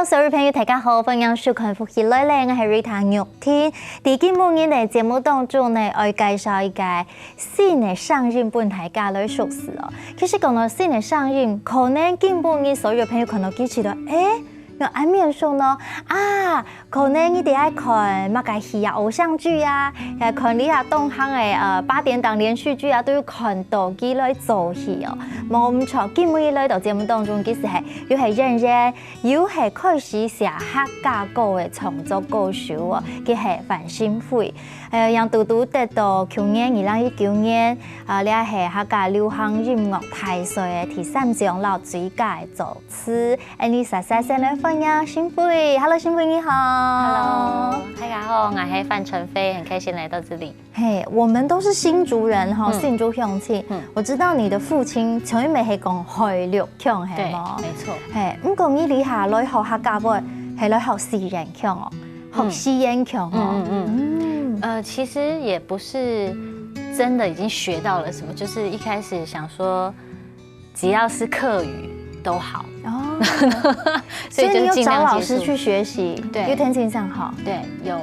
Hello， 所有朋友大家好，歡迎收看《福氣來咧》，我係 Rita 玉天。喺今日嘅節目當中呢，我介紹一個新嘅上映本大家來熟悉哦。其實講到新嘅上映，可能今日所有朋友可能記起到，有安面說呢啊，可能你哋愛看乜嘅戲啊，偶像劇啊，看你啊東行嘅8點檔連續劇啊，都要看到幾類做戲哦。冇唔錯，今日嚟到節目當中，其實係又係認真，又係開始寫客家歌嘅創作歌手哦，佢係范心慧。讓嘟嘟得到去年2019年你係客家流行音樂大賽嘅第3獎攞最佳作詞。你實際上嚟歡迎心慧 ，Hello 心慧你好 ，Hello 大家好，我係范晨飛，很開心來到這裡。嘿，我們都是新竹人哈，新竹鄉親。我知道你的父親從尾係講海陸腔係嗎？對，沒錯。嘿，唔過你離下來學客家話係來學四人腔哦，學四人腔哦。其實也不是真的已經學到了什麼，就是一開始想說，只要是客語都好。所以你有找老師去學習，對，又天氣上好，對，有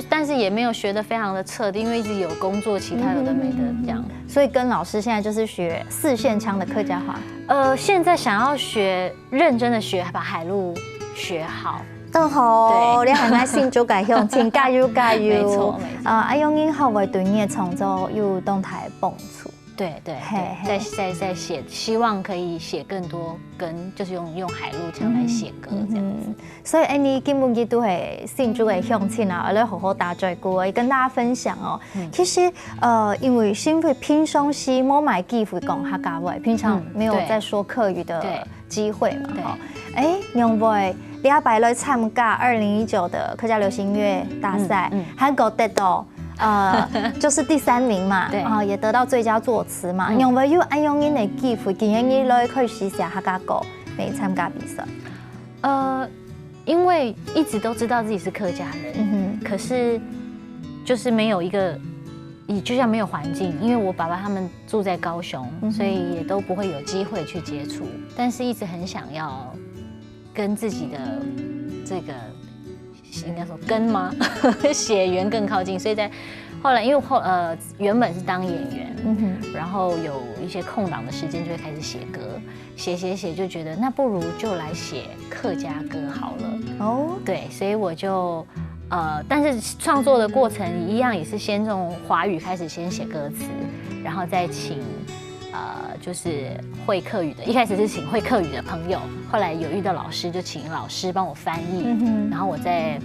但是也沒有學得非常的徹底，因為一直有工作，其他有的沒的這樣。所以跟老師現在就是學4縣腔的客家話。現在想要學認真的學，把海陸學好。都好，你係咪新竹嘅鄉親？加油加油！沒錯沒錯。阿勇英後為對你嘅創作有動態幫助。對，在寫，希望可以寫更多跟，就是用海陸腔來寫歌這樣子。所以你基本都係新竹嘅鄉親啊，我哋好好打嘴鼓，跟大家分享哦。其實因為心慧平常時冇買機會講客家話，平常沒有在說客語的機會嘛。用會你阿伯來參加2019的客家流行樂大賽，韓國得到。就是第3名嘛，也得到最佳作詞嘛。用唔有按用英嘅機會，今年你來開始寫客家歌，沒參加比賽。因為一直都知道自己是客家人，可是就是沒有一個，就像沒有環境，因為我爸爸他們住在高雄，所以也都不會有機會去接觸。但是一直很想要跟自己的這個。應該說根嗎？血緣更靠近，所以在後來，因為原本是當演員，然後有一些空檔的時間，就會開始寫歌，寫，就覺得那不如就來寫客家歌好了。哦，對，所以我就但是創作的過程一樣，也是先從華語開始，先寫歌詞，然後再請就是會客語的，一開始是請會客語的朋友，後來有遇到老師，就請老師幫我翻譯，然後我再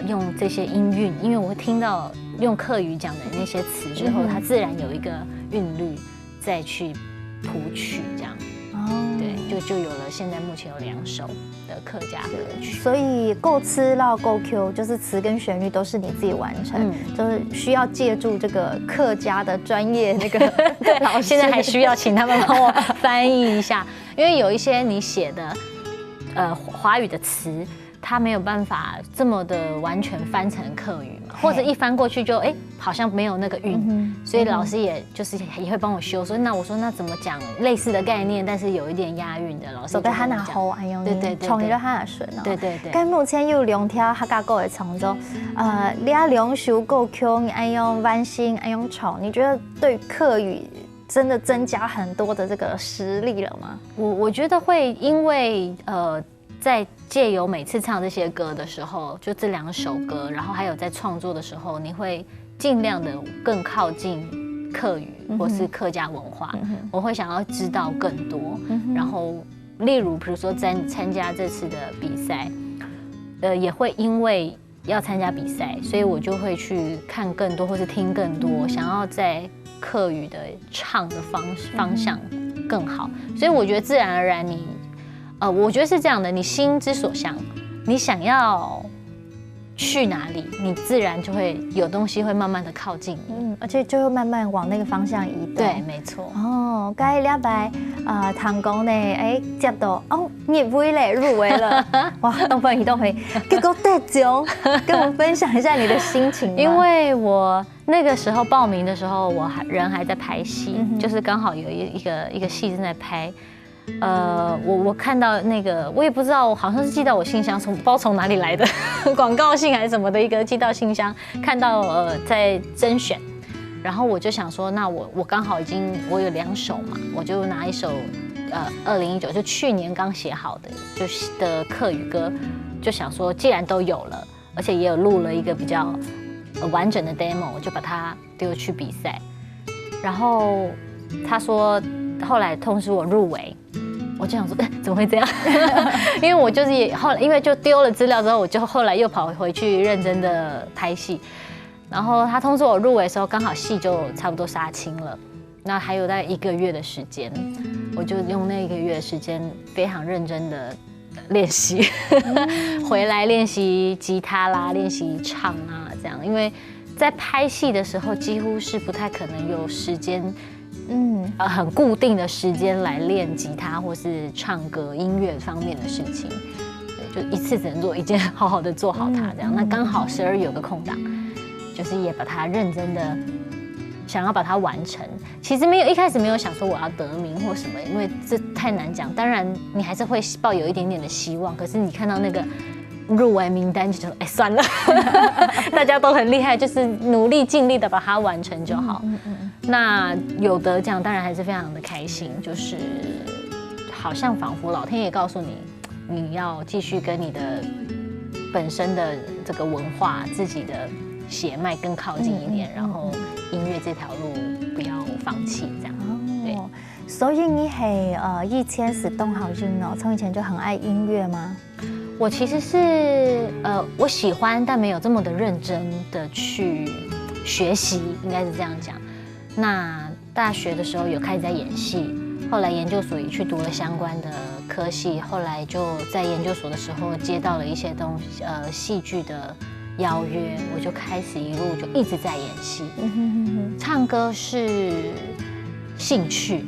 用這些音韻，因為我會聽到用客語講的那些詞之後，它自然有一個韻律，再去譜曲這樣。對，就有了現在目前有2首的客家歌曲。所以構詞到構 Q， 就是詞跟旋律都是你自己完成，就是需要借助這個客家的專業那個老師，現在還需要請他們幫我翻譯一下，因為有一些你寫的華語的詞，它沒有辦法這麼的完全翻成客語嘛，或者一翻過去就好像沒有那個韻，所以老師也會幫我修，所以我說那怎麼講類似的概念，但是有一點押韻的，老師就跟我講，對，創意都很順哦。對。跟目前有2條客家歌的創作，你2首歌曲，你愛用萬興，愛用潮，你覺得對客語真的增加很多的這個實力了嗎？我覺得會，因為在借由每次唱這些歌的時候，就這2首歌，然後還有在創作的時候，你會盡量的更靠近客語或是客家文化，我會想要知道更多。然後，例如，比如說參加這次的比賽，也會因為要參加比賽，所以我就會去看更多或是聽更多，想要在客語的唱的方向更好。所以我覺得自然而然我覺得是這樣的，你心之所向，你想要去哪裡，你自然就會有東西會慢慢的靠近你，而且就會慢慢往那個方向移動。對，沒錯。哦，該禮拜唐工呢，接到入圍嘞，入圍了，哇，動飛，結果得獎，跟我們分享一下你的心情。因為我那個時候報名的時候，我人還在拍戲，就是剛好有一個戲正在拍。我看到那个，我也不知道，好像是寄到我信箱，不知道从哪里来的广告信还是什么的一个寄到信箱，看到在甄选，然后我就想说，那我刚好我有2首嘛，我就拿一首2019就去年刚写好的的客语歌，就想说既然都有了，而且也有录了一个比较完整的 demo， 我就把它丢去比赛，然后他说后来通知我入围。我就想说，怎么会这样？因为我就是因为就丢了资料之后，我就后来又跑回去认真的拍戏。然后他通知我入围的时候，刚好戏就差不多杀青了，那还有大概1个月的时间，我就用那1个月的时间非常认真的练习，回来练习吉他啦，练习唱啊，这样。因为在拍戏的时候，几乎是不太可能有时间。很固定的时间来练吉他或是唱歌、音乐方面的事情，对，就一次只能做一件，好好的做好它这样。那刚好12月有个空档，就是也把它认真的想要把它完成。其实一开始没有想说我要得名或什么，因为这太难讲。当然你还是会抱有一点点的希望，可是你看到那个入围名单就觉得算了，大家都很厉害，就是努力尽力的把它完成就好。那有得奖当然还是非常的开心，就是好像仿佛老天爷告诉你，你要继续跟你的本身的这个文化、自己的血脉更靠近一点，然后音乐这条路不要放弃，这样。对，所以你以前是动好运哦，从以前就很爱音乐吗？我其实是我喜欢，但没有这么的认真的去学习，应该是这样讲。那大学的时候有开始在演戏，后来研究所也去读了相关的科系，后来就在研究所的时候接到了一些戏剧的邀约，我就开始一路就一直在演戏。唱歌是兴趣，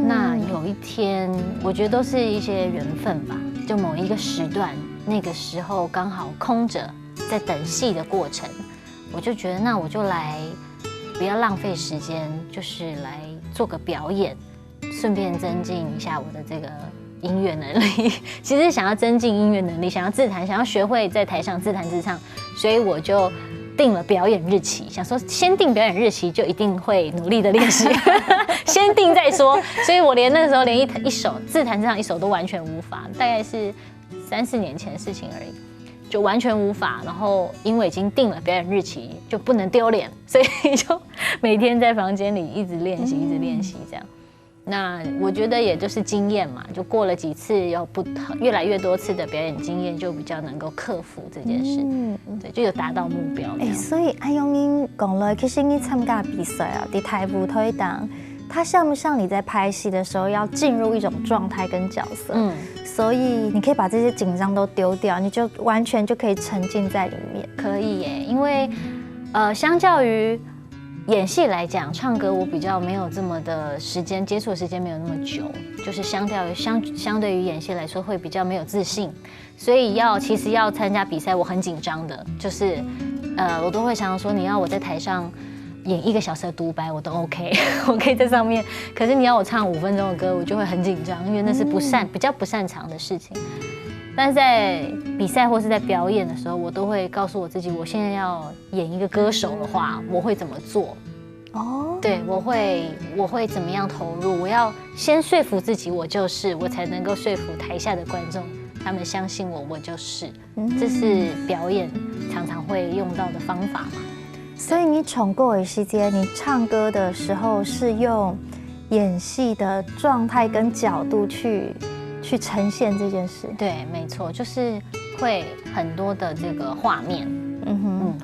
那有一天我觉得都是一些缘分吧，就某一个时段，那个时候刚好空着，在等戏的过程，我就觉得那我就来。不要浪费时间，就是来做个表演，顺便增进一下我的这个音乐能力。其实想要增进音乐能力，想要自弹，想要学会在台上自弹自唱，所以我就定了表演日期，想说先定表演日期就一定会努力的练习，先定再说。所以我那时候连一首自弹自唱一首都完全无法，大概是3、4年前的事情而已。就完全无法，然后因为已经定了表演日期，就不能丢脸，所以就每天在房间里一直练习，一直练习这样。那我觉得也就是经验嘛，就过了几次，有越来越多次的表演经验，就比较能够克服这件事，对，就有达到目标。所以阿勇英讲了，其实你参加比赛啊，在台舞推档。它像不像你在拍戏的时候要进入一种状态跟角色？所以你可以把这些紧张都丢掉，你就完全就可以沉浸在里面。可以耶，因为相较于演戏来讲，唱歌我比较没有这么的时间接触的时间没有那么久，就是相对于演戏来说会比较没有自信，所以其实要参加比赛我很紧张的，就是我都会常常说你要我在台上。演1个小时的独白我都 OK， 我可以在上面。可是你要我唱5分钟的歌，我就会很紧张，因为那是比较不擅长的事情。但是在比赛或是在表演的时候，我都会告诉我自己，我现在要演一个歌手的话，我会怎么做？对，我会怎么样投入？我要先说服自己，我才能够说服台下的观众，他们相信我，我就是。这是表演常常会用到的方法嘛。所以你重过一时间，你唱歌的时候是用演戏的状态跟角度去呈现这件事。对，没错，就是会很多的这个画面，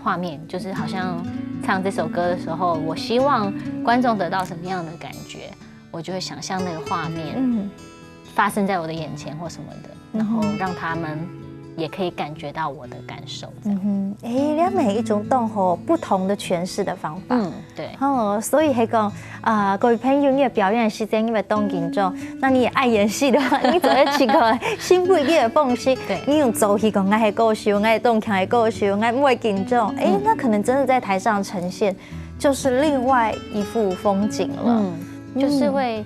画面就是好像唱这首歌的时候，我希望观众得到什么样的感觉，我就会想象那个画面发生在我的眼前或什么的，然后让他们。也可以感觉到我的感受。你每一种动作不同的诠释的方法。对。所以係講各位朋友，你的表演時間因為當緊張，那你也愛演戲的話，你做一次個新不一樣的縫隙，你用做戲講愛夠秀，愛動強愛夠秀，愛唔會緊張，那可能真的在台上呈現就是另外一幅風景了。就是會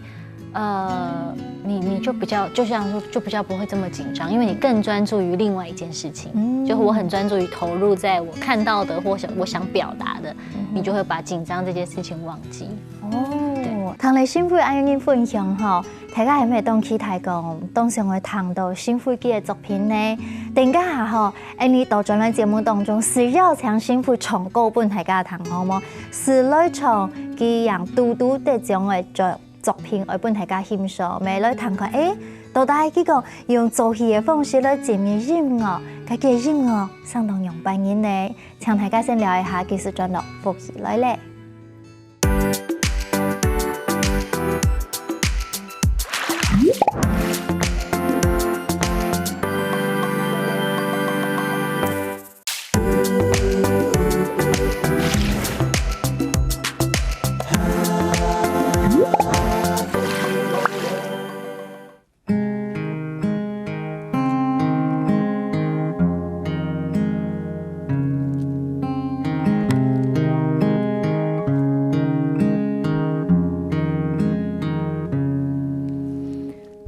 你就比较就像说就比较不会这么紧张，因为你更专注于另外一件事情。就我很专注于投入在我看到的或我想表达的，你就会把紧张这件事情忘记。哦，同你新會安樣分享吼，大家係咪當期提講當時我談到新會嘅作品呢？定家下吼，你到咗喺節目當中是要將新會重高本大家談好冇？是來從佢樣嘟嘟的將嘅作品來本大家欣賞，咪來談看到底佢個用做戲嘅方式來證明音樂，佢嘅音樂相當用扮演呢？請大家先聊一下技術轉落復起來咧。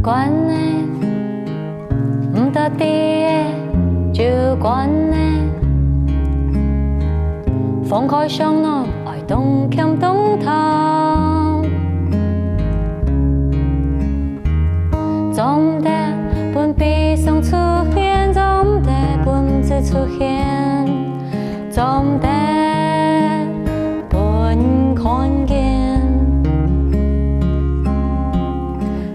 管呢，唔得啲嘢就管呢，放開雙眼，愛東傾東探，總得本筆上出現，總得本字出現，總得本看見。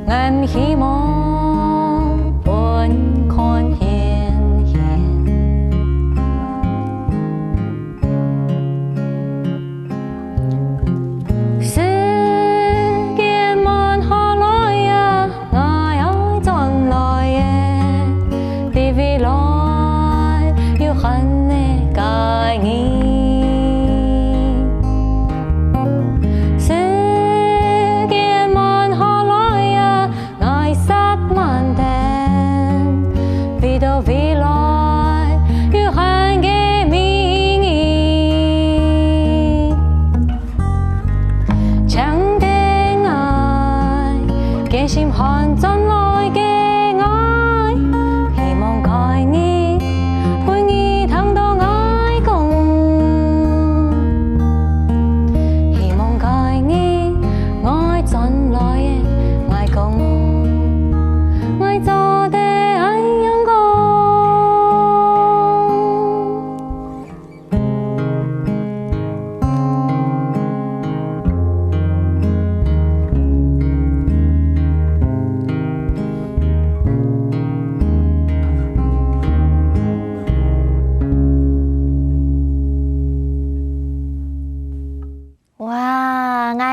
I'm希望本看見世界慢下來呀，我要轉來耶，地未來要很你介意。未來要看嘅名義，長的愛，堅心看進來嘅愛，希望該你陪你聽到愛講，希望該你愛進來嘅愛講，愛做的愛樣講。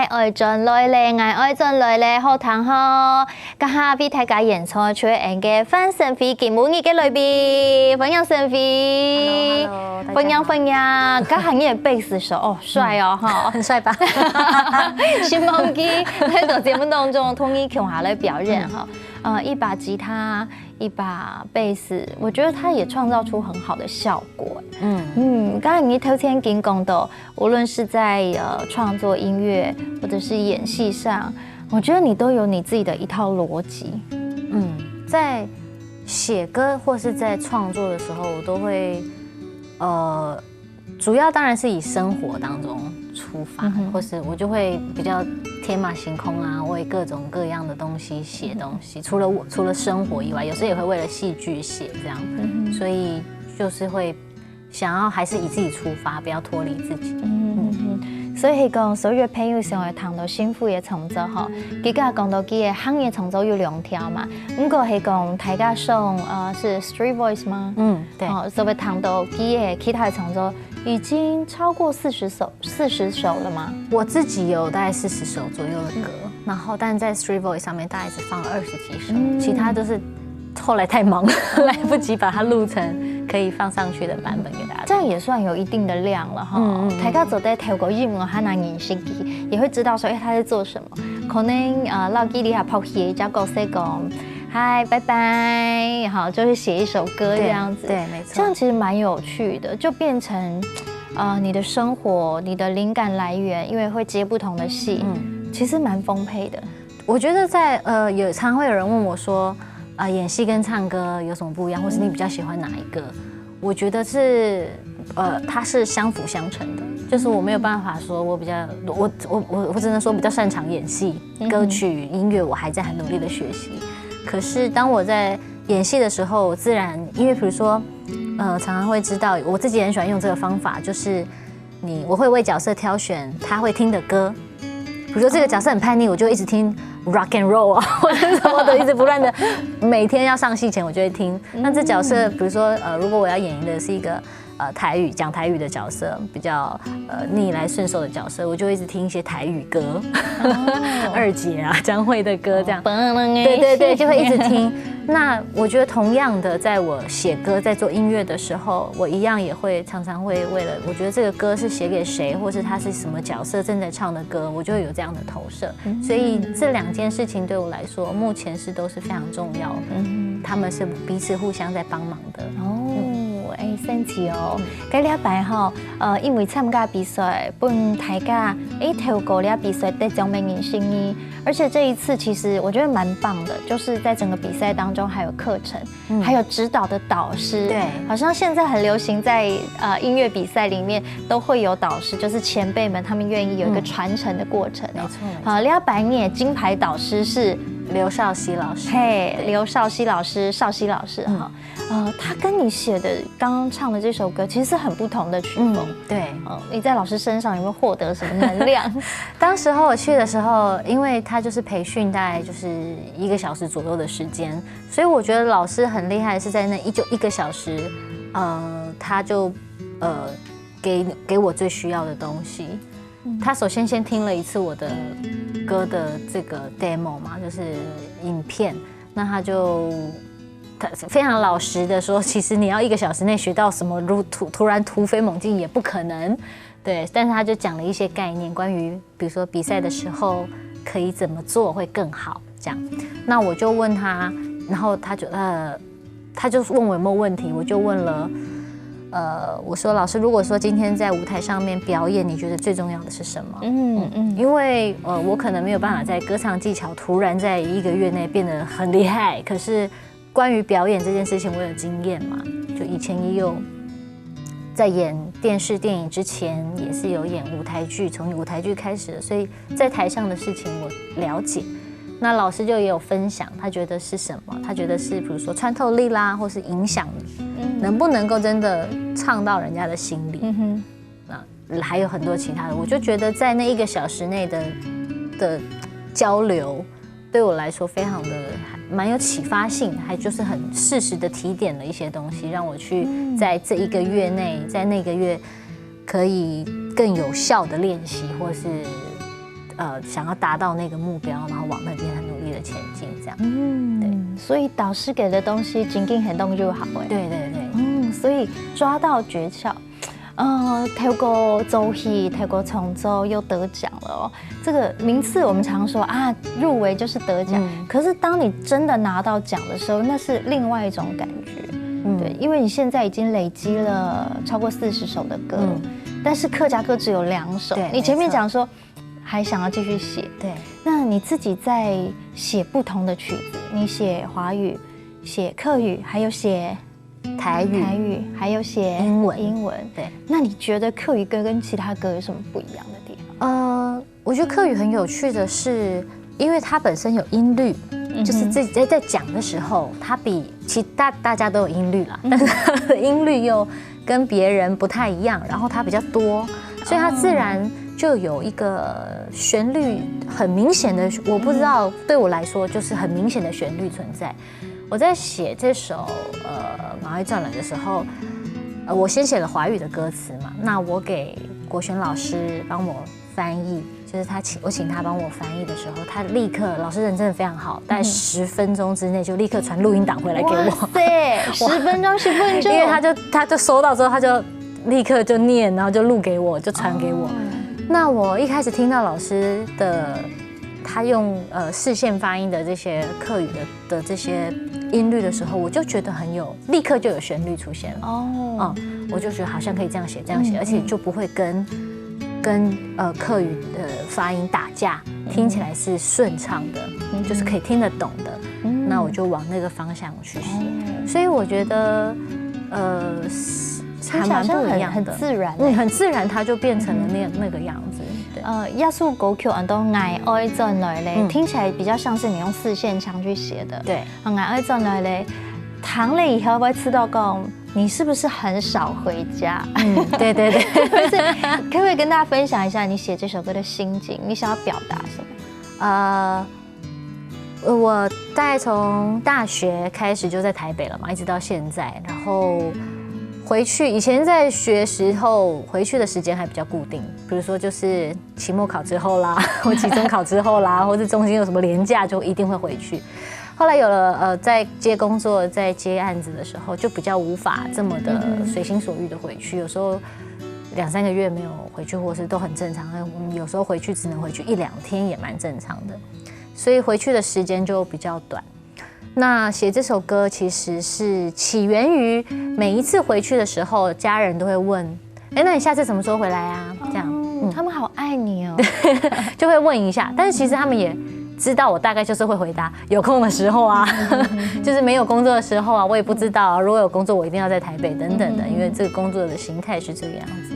愛進來咧，愛進來咧，好聽呵！家下俾大家演唱出演嘅翻神飛節目嘅裏邊，歡迎神飛，歡迎，家下嘅貝斯手哦，帥哦哈，很帥吧？希望佢喺個節目當中同你共下來表演哈，一把吉他，一把貝斯，我覺得他也創造出很好的效果。剛才你頭先已經講到，無論是在創作音樂或者是演戲上，我覺得你都有你自己的一套邏輯。在寫歌或是在創作的時候，我都會主要當然是以生活當中出發，或是我就會比較天馬行空啊，為各種各樣的東西寫東西。除了生活以外，有時也會為了戲劇寫這樣，所以就是會想要還是以自己出發，不要脫離自己。所以係講所有朋友上嚟談到幸福嘅創作嗬，佢家講到佢嘅行業創作有兩條嘛，咁個係講大家上是 Street Voice 嗎？對。所以談到佢嘅其他創作已經超過40首了嗎？我自己有大概40首左右的歌，然後但在 Street Voice 上面大概只放了20幾首，其他都是後來太忙了，來不及把它錄成可以放上去的版本給大家。這樣也算有一定的量了哈。大家走在透過音樂還能認識佢，也會知道說他在做什麼。可能老幾里下拍戲，叫角色講嗨拜拜，好，就是寫一首歌這樣子。對，沒錯。這樣其實蠻有趣的，就變成你的生活、你的靈感來源，因為會接不同的戲，其實蠻豐沛的。我觉得常会有人问我说，演戏跟唱歌有什么不一样，或是你比较喜欢哪一个？我觉得是它是相辅相成的，就是我没有办法说我只能说比较擅长演戏，歌曲音乐我还在很努力的学习。可是当我在演戏的时候，自然因为比如说常常会知道我自己很喜欢用这个方法，就是我会为角色挑选他会听的歌。比如说这个角色很叛逆，我就一直听 rock and roll 啊，或者什么的，一直不断的，每天要上戏前我就会听。那这角色，比如说如果我要演的是一个讲台语的角色，比较逆来顺受的角色，我就一直听一些台语歌，二姐啊、张惠的歌这样。对，就会一直听。那我觉得同样的，在我写歌、在做音乐的时候，我一样也会常常会为了我觉得这个歌是写给谁，或是他是什么角色正在唱的歌，我就会有这样的投射。所以这2件事情对我来说，目前都是非常重要。他们是彼此互相在帮忙的。神奇哦！这礼拜因为参加比赛，本大家透过了比赛得奖名人心意，而且这一次其实我觉得蛮棒的，就是在整个比赛当中还有课程，还有指导的导师。对，好像现在很流行在音乐比赛里面都会有导师，就是前辈们他们愿意有一个传承的过程。没错。礼拜你金牌导师是刘少熙老师。刘少熙老师，少熙老师哈。他跟你写的刚刚唱的这首歌其实是很不同的曲风。对。你在老师身上有没有获得什么能量？当时候我去的时候，因为他就是培训大概就是1个小时左右的时间，所以我觉得老师很厉害，是在那1个小时，他就给我最需要的东西。他首先听了一次我的歌的这个 demo 嘛，就是影片，那他非常老实的说，其实你要1个小时内学到什么突然突飞猛进也不可能，对。但是他就讲了一些概念，关于比如说比赛的时候可以怎么做会更好，这样。那我就问他，然后他就问我有没有问题，我就问了。我说老师，如果说今天在舞台上面表演，你觉得最重要的是什么？因为我可能没有办法在歌唱技巧突然在1个月内变得很厉害，可是关于表演这件事情，我有经验嘛，就以前也有在演电视电影之前，也是有演舞台剧，从舞台剧开始的，所以在台上的事情我了解。那老师就也有分享，他觉得是什么？他觉得是比如说穿透力啦，或是影响能不能够真的唱到人家的心里。还有很多其他的，我就觉得在那1个小时内的交流，对我来说非常的蛮有启发性，还就是很适时的提点了一些东西，让我去在这1个月内，在那个月可以更有效的练习，或是想要达到那个目标，然后往那边很努力的前进，这样。对。所以导师给的东西，仅仅很动就好哎。对。所以抓到诀窍。透过周戏，透过重奏又得奖了哦。这个名次我们常说啊，入围就是得奖。可是当你真的拿到奖的时候，那是另外一种感觉。对，因为你现在已经累积了超过40首的歌，但是客家歌只有2首。你前面讲说还想要继续写，对。那你自己在写不同的曲子，你写华语、写客语，还有写台语，还有写英文。对。那你觉得客语歌跟其他歌有什么不一样的地方？我觉得客语很有趣的是，因为它本身有音律，就是自己在讲的时候，它比大家都有音律啦，但是它的音律又跟别人不太一样，然后它比较多，所以它自然就有一个旋律很明显的，我不知道对我来说就是很明显的旋律存在。我在写这首《马会转来》的时候，我先写了华语的歌词嘛，那我给国璇老师帮我翻译，就是我请他帮我翻译的时候，他立刻，老师人真的非常好，大概10分钟之内就立刻传录音档回来给我。哇塞，10分钟，因为他就收到之后，他就立刻就念，然后就录给我，就传给我。那我一开始听到老师的他用视线发音的这些客语的这些音律的时候，我就觉得立刻就有旋律出现了。我就觉得好像可以这样写，而且就不会跟跟客语的发音打架，听起来是顺畅的，就是可以听得懂的，那我就往那个方向去写。所以我觉得还蛮不一样的，很自然，很自然，它就变成了那个样子。亚述歌曲很多爱爱转来嘞，听起来比较像是你用4线腔去写的。对，爱爱转来嘞，唐磊以后会吃到讲你是不是很少回家？对对对，可不可以跟大家分享一下你写这首歌的心境？你想要表达什么？我大概从大学开始就在台北了嘛，一直到现在，然后回去以前在学时候回去的时间还比较固定，比如说就是期末考之后啦，或期中考之后啦，或是中间有什么连假就一定会回去。后来有了在接工作、在接案子的时候，就比较无法这么的随心所欲的回去，有时候2、3个月没有回去，或是都很正常。我们有时候回去只能回去1、2天，也蛮正常的，所以回去的时间就比较短。那写这首歌其实是起源于每一次回去的时候，家人都会问：“哎，那你下次什么时候回来啊？”这样，他们好爱你哦，就会问一下。但是其实他们也知道我大概就是会回答有空的时候啊，就是没有工作的时候啊，我也不知道啊。如果有工作，我一定要在台北等等的，因为这个工作的形态是这个样子。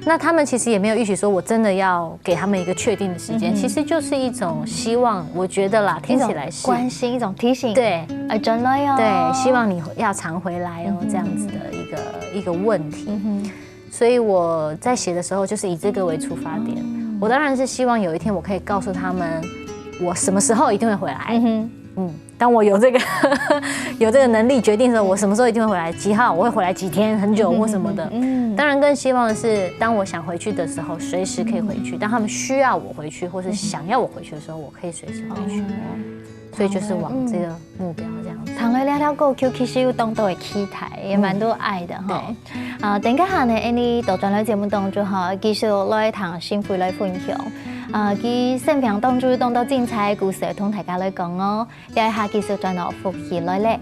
那他们其实也没有预期说我真的要给他们一个确定的时间，其实就是一种希望，我觉得啦，听起来是关心，一种提醒，对，真的哟，对，希望你要常回来哦，这样子的一个问题。所以我在写的时候就是以这个为出发点，我当然是希望有一天我可以告诉他们，我什么时候一定会回来。当我有这个能力决定的时候，我什么时候一定会回来，几号我会回来几天很久或什么的。当然更希望的是，当我想回去的时候，随时可以回去；当他们需要我回去，或是想要我回去的时候，我可以随时回去。所以就是往这个目标这样子。唐磊聊聊歌曲其实有当多的期待，也蛮多爱的哈。等下下呢，你到专栏节目当中哈，继续来谈心扉来分享。佢生平當中當到精彩故事同大家來講哦，了解下繼續轉到福氣來咧。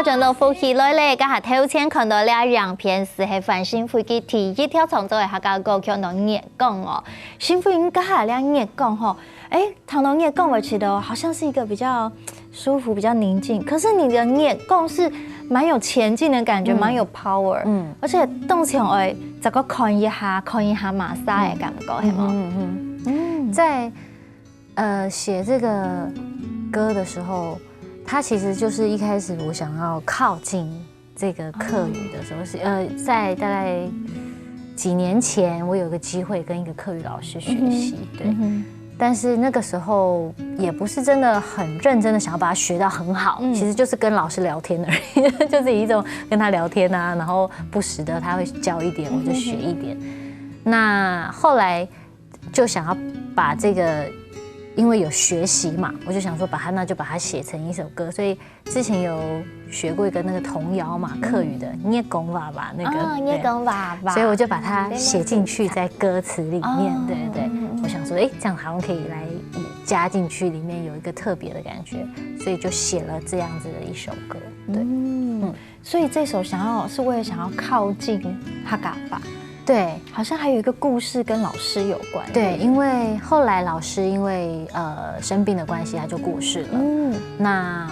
轉到福氣來咧，家下頭前看到了兩篇是係范心扉嘅第一條創作嘅客家歌曲《到熱講》哦。心扉家下了熱講吼，談到熱講，我覺得好像是一個比較舒服、比較寧靜。可是你的熱講是蠻有前進的感覺，蠻有 power，而且動起來就個看一下馬賽嘅感覺，係嗎？在寫這個歌的時候。它其實就是一開始我想要靠近這個客語的時候，是在大概幾年前，我有個機會跟一個客語老師學習，對，但是那个时候也不是真的很认真的想要把它学到很好，其实就是跟老师聊天而已，就是以一种跟他聊天啊，然后不时的他会教一点，我就学一点。那后来就想要把这个，因为有学习嘛，我就想说那就把它写成一首歌。所以之前有学过一个那个童谣嘛，客语的“捏公爸爸”那个，捏公爸爸，所以我就把它写进去在歌词里面。对对，我想说，这样好像可以来加进去，里面有一个特别的感觉，所以就写了这样子的一首歌。对，所以这首是为了想要靠近哈嘎吧。对，好像还有一个故事跟老师有关。对，因为后来老师因为生病的关系，他就过世了。那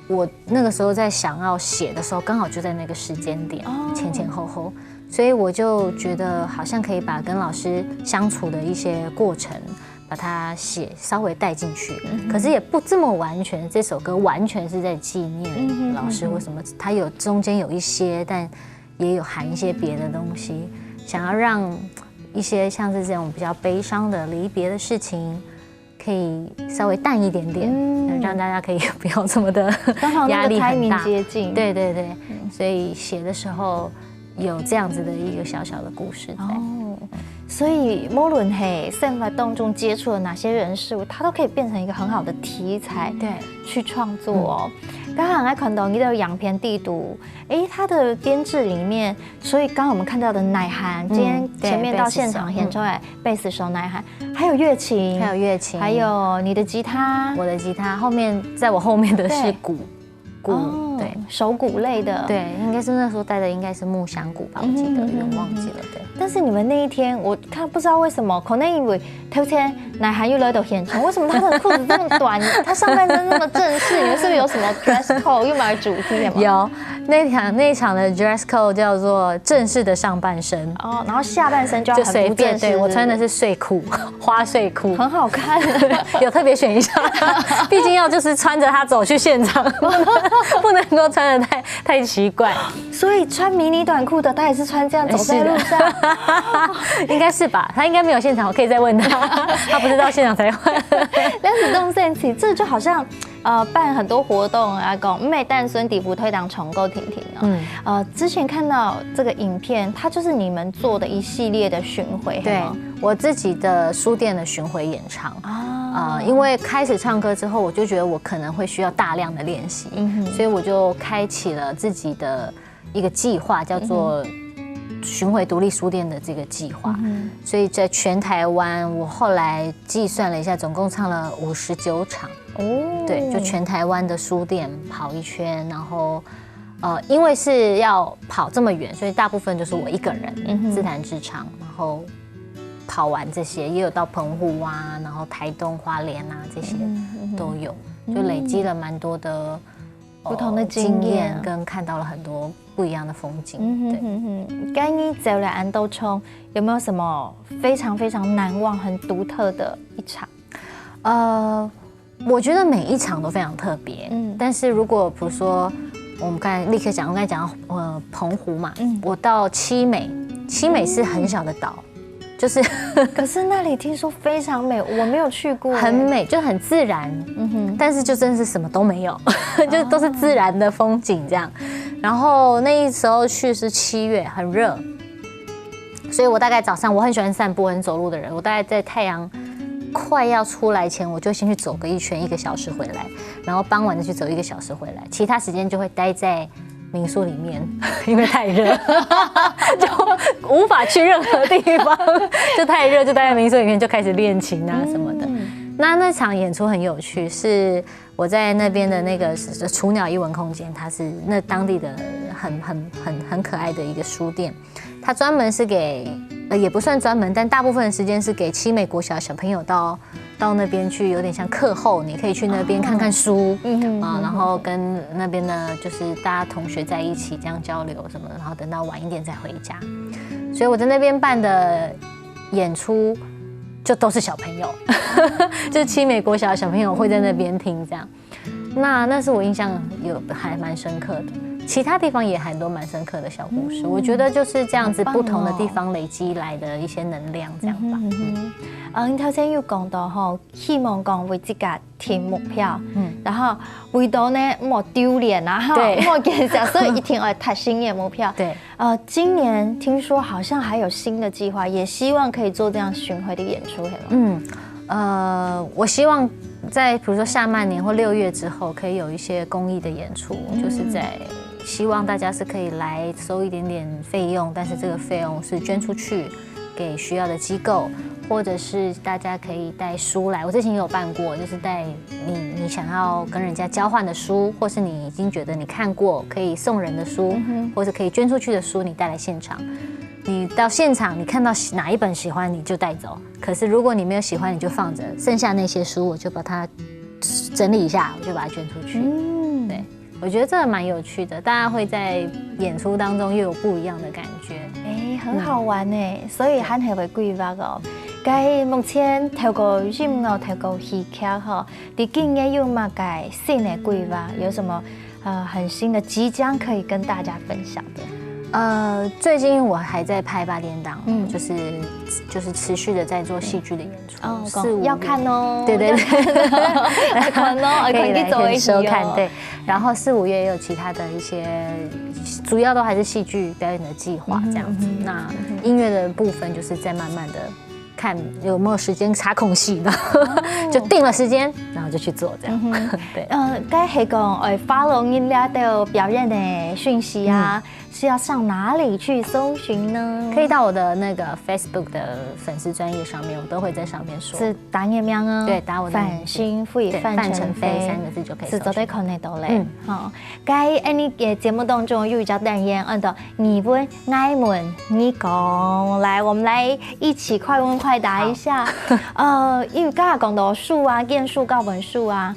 我那个时候在想要写的时候，刚好就在那个时间点，前后后，所以我就觉得好像可以把跟老师相处的一些过程，把它稍微带进去。可是也不这么完全，这首歌完全是在纪念老师或什么，它有中间有一些，但也有含一些别的东西。想要让一些像是这种比较悲伤的离别的事情，可以稍微淡一点点，让大家可以不要这么的压力很大。接近，对对对，所以写的时候有这样子的一个小小的故事在。所以无论是生活当中接触了哪些人事物，它都可以变成一个很好的题材，对，去创作哦。刚刚还看到你的洋片地图，它的编制里面，所以刚刚我们看到的乃涵，今天前面到现场演出来贝斯手乃涵，还有乐琴，还有你的吉他，我的吉他，后面在我后面的是鼓，对，手鼓类的，对，应该是那时候带的应该是木箱鼓吧，我记得，有点忘记了，对。但是你们那一天，我看不知道为什么，可能因为头天乃涵又来到现场，为什么他的裤子这么短，他上半身那么正式？你们是不是有什么 dress code 又买主题吗？有，那场的 dress code 叫做正式的上半身然后下半身就要很不正式。对，我穿的是睡裤，花睡裤，很好看，有特别选一下，毕竟要就是穿着它走去现场，不能够穿得太奇怪。所以穿迷你短裤的，他也是穿这样走在路上。应该是吧，他应该没有现场，我可以再问他，他不是到现场才换。但是动身体，这就好像办很多活动啊，讲美诞孙底福推档重构婷婷之前看到这个影片，它就是你们做的一系列的巡回，对，我自己的书店的巡回演唱因为开始唱歌之后，我就觉得我可能会需要大量的练习，所以我就开启了自己的一个计划，叫做巡回独立书店的这个计划，所以在全台湾，我后来计算了一下，总共唱了59场。对，就全台湾的书店跑一圈，然后因为是要跑这么远，所以大部分就是我一个人自弹自唱，然后跑完这些，也有到澎湖啊，然后台东、花莲啊这些都有，就累积了蛮多的不同的经验，跟看到了很多不一样的风景。对，刚你走来安兜冲，有没有什么非常非常难忘、很独特的一场？我觉得每一场都非常特别。但是如果比如说我们刚才立刻讲，我刚才讲澎湖嘛，我到七美是很小的岛。就是可是那里听说非常美，我没有去过。很美，就很自然，但是就真的是什么都没有，就都是自然的风景这样。然后那时候去是7月，很热，所以我大概早上，我很喜欢散步、很走路的人，我大概在太阳快要出来前，我就先去走个1圈，1个小时回来，然后傍晚再去走1个小时回来，其他时间就会待在民宿里面，因为太热，就无法去任何地方，就太热，就待在民宿里面，就开始练琴啊什么的。那场演出很有趣，是我在那边的那个雏鸟艺文空间，它是那当地的很可爱的一个书店，它专门是给也不算专门，但大部分的时间是给七美国小朋友到那边去，有点像课后，你可以去那边看看书，然后跟那边的就是大家同学在一起这样交流什么的，然后等到晚一点再回家。所以我在那边办的演出就都是小朋友，就是七美国小朋友会在那边听这样。那是我印象还蛮深刻的。其他地方也很多蛮深刻的小故事。我觉得就是这样子，不同的地方累积来的一些能量，这样吧。你頭先有講到吼，希望講為自己填目標，然後為到呢莫丟臉啊，莫給人，所以一定要踏新嘅目標。對，今年聽說好像還有新的計劃，也希望可以做這樣巡迴的演出，係嗎？我希望在比如說下半年或6月之後，可以有一些公益的演出，就是在希望大家是可以來收一點點費用，但是這個費用是捐出去給需要的機構。或者是大家可以帶書來，我之前也有辦過，就是帶你想要跟人家交換的書，或是你已經覺得你看過可以送人的書，或者可以捐出去的書，你帶來現場。你到現場，你看到哪一本喜歡你就帶走，可是如果你沒有喜歡，你就放着，剩下那些書我就把它整理一下，我就把它捐出去。對，我覺得這個蠻有趣的，大家會在演出當中又有不一樣的感覺。很好玩誒，所以很係會規劃哦。該目前透過音樂、透過戲劇吼，你今年有乜個新的規劃？有什麼很新的即將可以跟大家分享的？最近我還在拍8點檔，就是持續的在做戲劇的演出。4、5月要看哦，對對對，要看哦，可以收看對。然後4、5月也有其他的一些，主要都還是戲劇表演的計劃這樣子。那音樂的部分就是在慢慢的看有沒有時間插空隙的，就定了時間，然後就去做這樣。對，該係講follow 你倆的表演的訊息啊，是要上哪裡去搜尋呢？可以到我的那個 Facebook 的粉絲專頁上面，我都會在上面說。是打你名啊？對，打我的范心慧、范丞非3個字就可以。是都得看得到嘞。好，該你嘅節目當中有一條單元，你問愛問你講，來，我們來一起快問快答一下。因為剛才講到書啊、見書、教本書啊，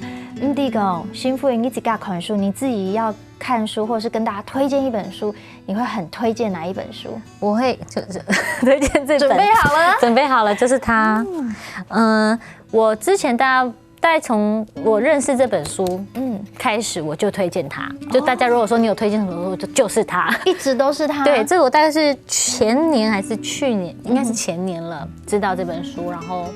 第一個心慧，你自己看書，你自己要看書，或者是跟大家推薦一本書，你會很推薦哪一本書？我會就是推薦這本。準備好了？準備好了，就是它。我之前大概從我認識這本書開始，我就推薦它。就大家如果說你有推薦什麼書，就是它，一直都是它。對，這個我大概是前年還是去年，應該是前年了，知道這本書，然後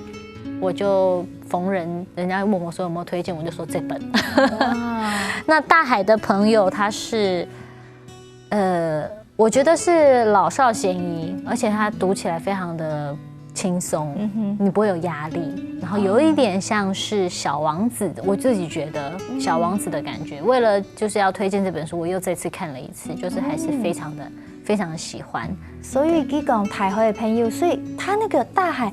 我就逢人家問我說有沒有推薦，我就說這本。那大海的朋友，他是我覺得是老少咸宜，而且他讀起來非常的輕鬆，你不會有壓力，然後有一點像是小王子的，我自己覺得小王子的感覺。為了就是要推薦這本書，我又再次看了一次，就是還是非常的喜歡。所以你講大海的朋友，所以他那個大海，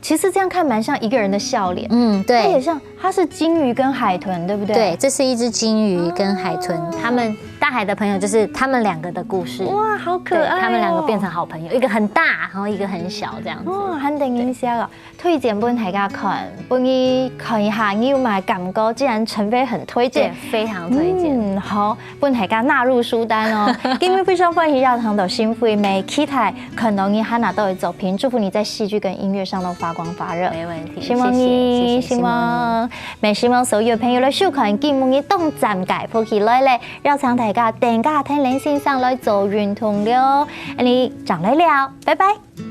其實這樣看蠻像一個人的笑臉。對，它也像，它是金魚跟海豚，對不對？對，這是一隻金魚跟海豚，他們大海的朋友就是他們兩個的故事。哇，好可愛哦！他們兩個變成好朋友，一個很大，然後一個很小，這樣子。哇，很定印象哦！推薦俾大家看，俾你看一下，你有買感覺？既然丞非很推薦，非常推薦。好，俾大家納入書單哦。今天非常歡迎邀請到心慧，每期台看到你還拿到的作品，祝福你在戲劇跟音樂上都發光發熱。沒問題，希望你，希望，希望所有朋友來收看，今日東站解鋪起來咧，邀請大家訂家聽林先生來做運動了。你長來了，拜拜。